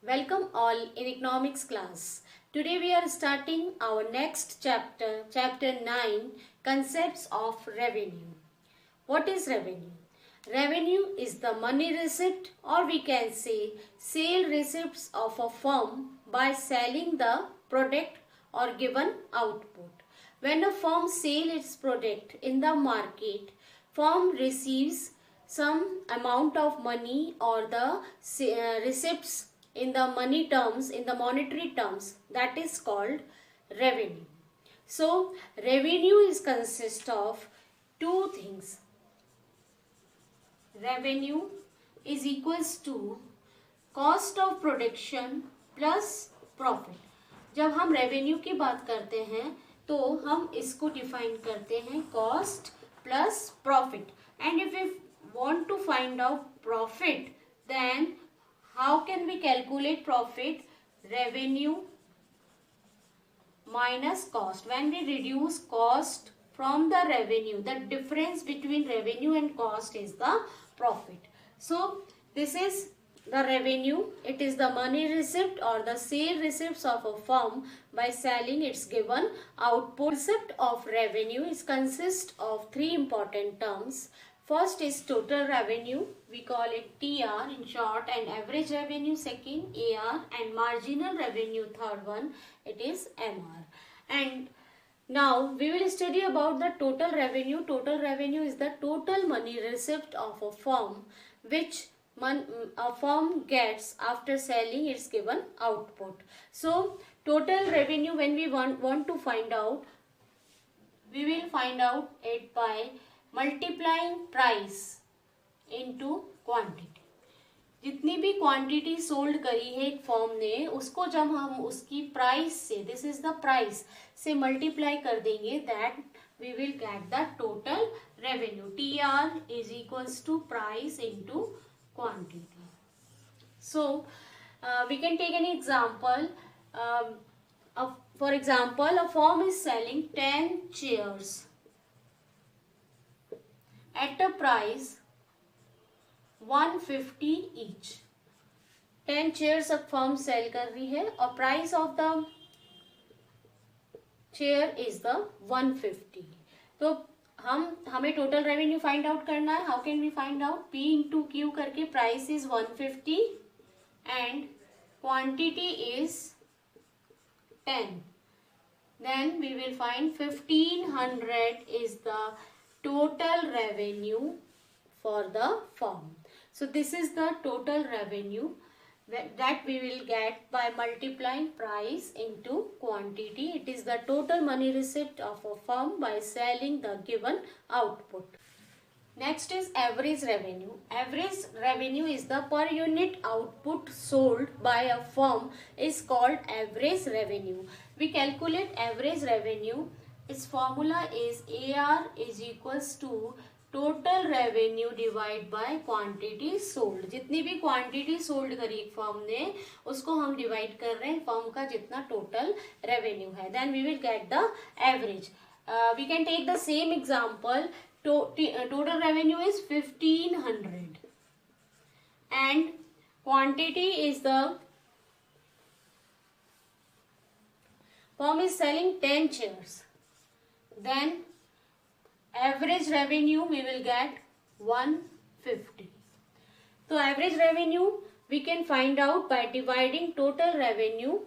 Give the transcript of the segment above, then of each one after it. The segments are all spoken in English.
Welcome all in economics class. Today we are starting our next chapter, chapter 9, concepts of revenue. What is revenue? Revenue is the money receipt, or we can say sale receipts of a firm by selling the product or given output. When a firm sells its product in the market, firm receives some amount of money or the receipts in the money terms, in the monetary terms, that is called revenue. So revenue is consist of two things. Revenue is equals to cost of production plus profit. जब हम revenue की बात करते हैं तो हम इसको define करते हैं cost plus profit. And if you want to find out profit, then how can we calculate profit? Revenue minus cost. When we reduce cost from the revenue, the difference between revenue and cost is the profit. So this is the revenue. It is the money receipt or the sale receipts of a firm by selling its given output. Receipt of revenue is consist of three important terms. First is total revenue, we call it TR in short, and average revenue second, AR, and marginal revenue third one, it is MR. And now we will study about the total revenue. Total revenue is the total money receipt of a firm which a firm gets after selling its given output. So total revenue, when we want to find out, we will find out it by multiplying price into quantity. जितनी भी quantity sold करी है एक firm ने, उसको जब हम उसकी प्राइस से, दिस इज द प्राइस, से मल्टीप्लाई कर देंगे, that we will get the total revenue. T R is equals to price into quantity. So we can take an example. For example, a firm is selling 10 chairs at a price 150 each. 10 chairs a firm sell कर रही है और price of the chair is the 150. तो हमें total revenue find out करना है. How can we find out? P into Q करके price is 150 and quantity is 10. Then we will find 1500 is the total revenue for the firm. So this is the total revenue that we will get by multiplying price into quantity. It is the total money receipt of a firm by selling the given output. Next is average revenue. Average revenue is the per unit output sold by a firm is called average revenue. We calculate average revenue. its formula is AR is equals to total revenue divide by quantity sold. जितनी भी quantity sold करी एक firm ने, उसको हम divide कर रहे हैं firm का जितना total revenue है. Then we will get the average. We can take the same example. Total revenue is 1500 and quantity is the firm is selling 10 chairs. Then average revenue we will get 150. So average revenue we can find out by dividing total revenue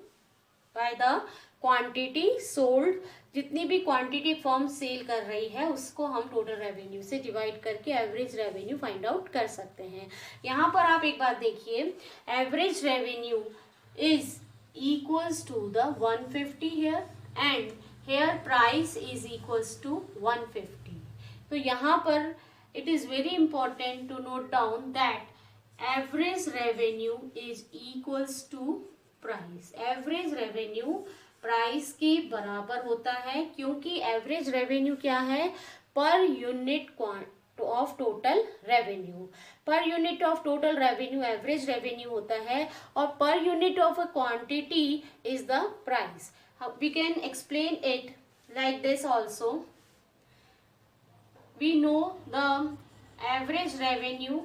by the quantity sold. जितनी भी quantity firm cell कर रही है उसको हम total revenue से divide करके average revenue find out कर सकते हैं. यहाँ पर आप एक बात देखिए, average revenue is equals to the 150 here and here price is equals to 150. तो यहाँ पर it is very important to note down that average revenue is equals to price. Average revenue price के बराबर होता है, क्योंकि average revenue क्या है? per unit of total revenue. per unit of total revenue average revenue होता है और per unit of a quantity is the price. We can explain it like this also. We know the average revenue,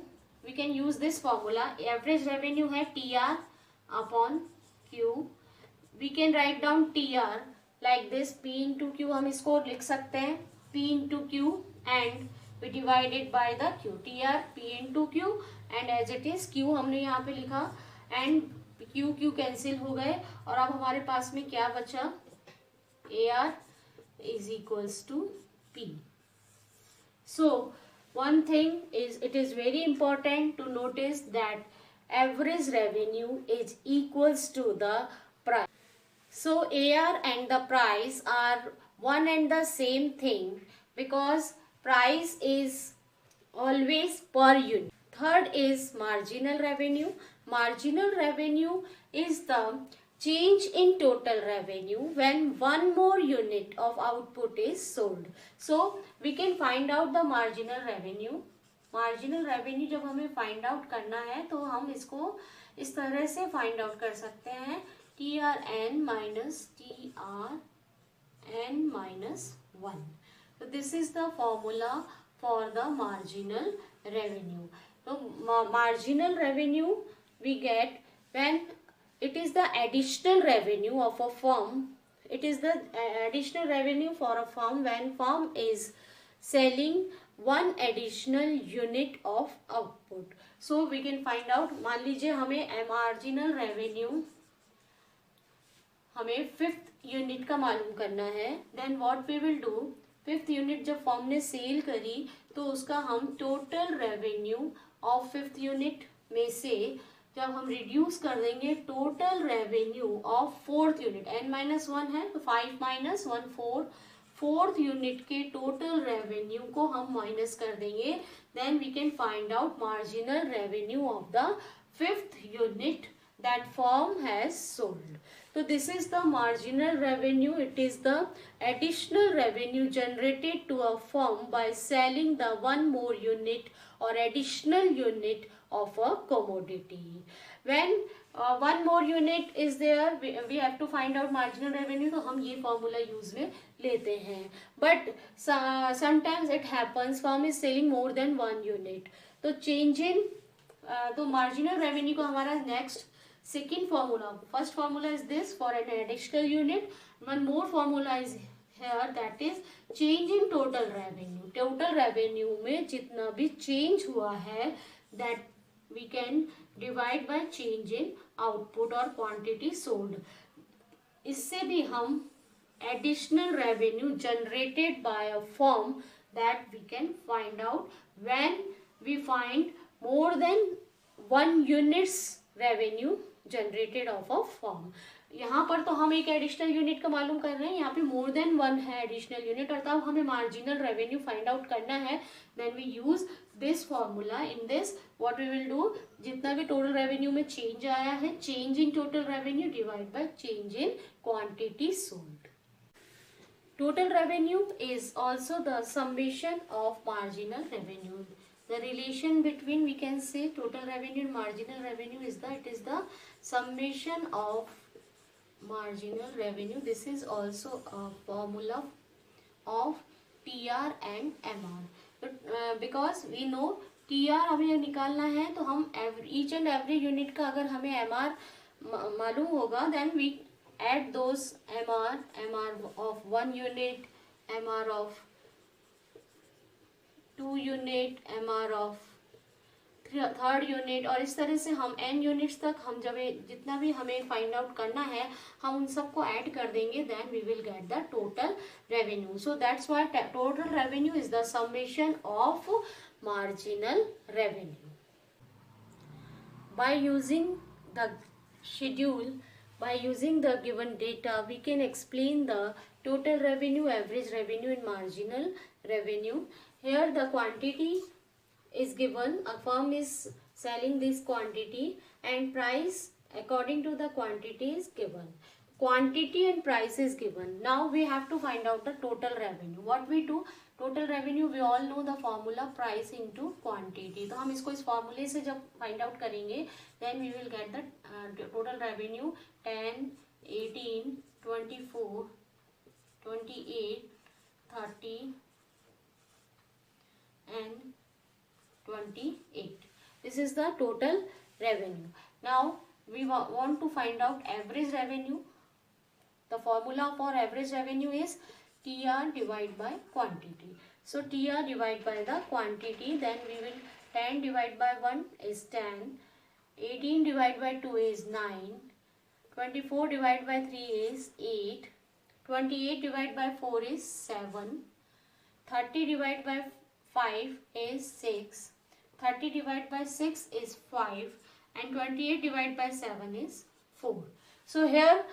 we can use this formula. Average revenue है TR upon Q. We can write down TR like this, P into Q हम इसको लिख सकते हैं P into Q and we divided by the Q. TR P into Q and as it is Q हमने यहाँ पे लिखा and Q Q cancel हो गए और अब हमारे पास में क्या बचा, AR is equals to P. So one thing is, it is very important to notice that average revenue is equals to the price. So AR and the price are one and the same thing because price is always per unit. Third is marginal revenue. Marginal revenue is the change in total revenue when one more unit of output is sold. So we can find out the marginal revenue. Marginal revenue जब हमें find out करना है तो हम इसको इस तरह से फाइंड आउट कर सकते हैं, TRN minus TRN minus 1. So this is the formula for the marginal revenue. So marginal revenue we get when it is the additional revenue of a firm. It is the additional revenue for a firm when firm is selling one additional unit of output. So we can find out, मान लीजिए हमें marginal revenue हमें 5th unit का मालूम करना है, then what we will do, 5th unit जब firm ने सेल करी तो उसका हम total revenue of 5th unit में से जब हम रिड्यूस कर देंगे total revenue of 4th unit, n-1 है तो 5 - 1 4, 4th यूनिट के टोटल रेवेन्यू को हम माइनस कर देंगे, then we can find out marginal revenue of the 5th unit that firm has sold. So this is the marginal revenue. It is the additional revenue generated to a firm by selling the one more unit or additional unit of a commodity. When one more unit is there, we have to find out marginal revenue. तो हम ये formula use में लेते हैं. But sometimes it happens firm is selling more than one unit. तो change in तो marginal revenue को हमारा next second formula, first formula is this for an additional unit, one more formula is here, that is change in total revenue. Total revenue में जितना भी change हुआ है that we can divide by change in output or quantity sold. इससे भी हम additional revenue generated by a firm that we can find out when we find more than one units revenue generated of a form. यहाँ पर तो हम एक additional unit का मालूम कर रहे हैं, यहाँ पे मोर देन वन है एडिशनल यूनिट और तब हमें मार्जिनल रेवेन्यू फाइंड आउट करना है. Then we use this formula. In this what we will do, जितना भी टोटल रेवेन्यू में चेंज आया है, change in total revenue divide by change in quantity sold. Total revenue is also the summation of marginal revenue. The relation between, we can say, total revenue and marginal revenue is it is the summation of marginal revenue. This is also a formula of TR and MR. But because we know TR हमें निकालना है तो हम each and every unit का अगर हमें MR मालूम होगा, then we add those MR of 1 unit, MR of 2 unit, MR of 3rd unit और इस तरह से हम n यूनिट्स तक हम जब जितना भी हमें फाइंड आउट करना है हम उन सबको ऐड कर देंगे, then we will get the total revenue. So that's why total revenue is the summation of marginal revenue. By using the schedule, by using the given data, we can explain the total revenue, average revenue and marginal revenue. Here the quantity is given, a firm is selling this quantity and price according to the quantity is given. Quantity and price is given. Now we have to find out the total revenue. What we do, total revenue we all know the formula price into quantity. तो हम इसको इस formula से जब find out करेंगे, then we will get the total revenue 10, 18, 24, 28, 30 and 28. This is the total revenue. Now we want to find out average revenue. The formula for average revenue is TR divided by quantity. So TR divided by the quantity, then we will 10 divided by 1 is 10, 18 divided by 2 is 9, 24 divided by 3 is 8, 28 divided by 4 is 7, 30 divided by 5 is 6, 30 divided by 6 is 5, and 28 divided by 7 is 4. So here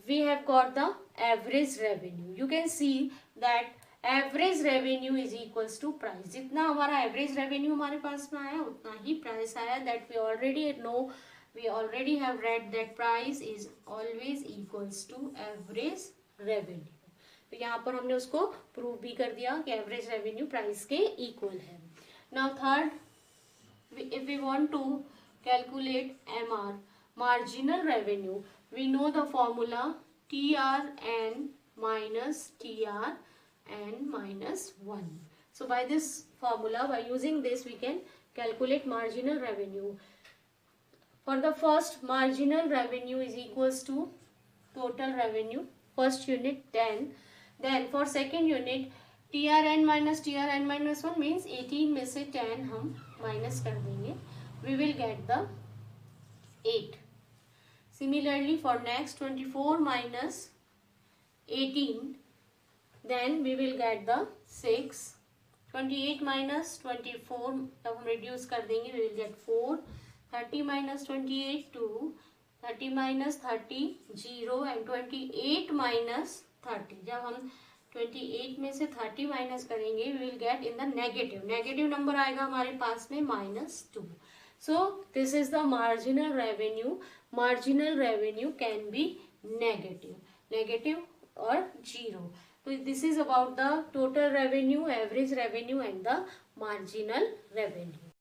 we have got the average revenue. You can see that average revenue is equals to price. जितना हमारा average revenue हमारे पास में आया उतना ही price आया. That we already know, we already have read that price is always equals to average revenue. तो यहाँ पर हमने उसको प्रूव भी कर दिया कि एवरेज रेवेन्यू प्राइस के इक्वल है. Now third, if we want to calculate MR, marginal revenue, we know the formula TRN minus TRN minus 1. So by this formula, by using this, we can calculate marginal revenue. For the first, marginal revenue is equals to total revenue, first unit 10. Then for second unit, TRN minus 1 means 18 में से 10 हम minus कर देंगे. We will get the 8. Similarly for next 24 minus 18, then we will get the 6. 28 minus 24 तब हम reduce कर देंगे, we will get 4. 30 minus 28 2, 30 minus 30 0, and 28 minus 30. जब हम 28 में से 30 माइनस करेंगे, we will get in the negative number आएगा हमारे पास में -2. So this is the marginal revenue. Marginal revenue can be negative or 0. So this is about the total revenue, average revenue and the marginal revenue.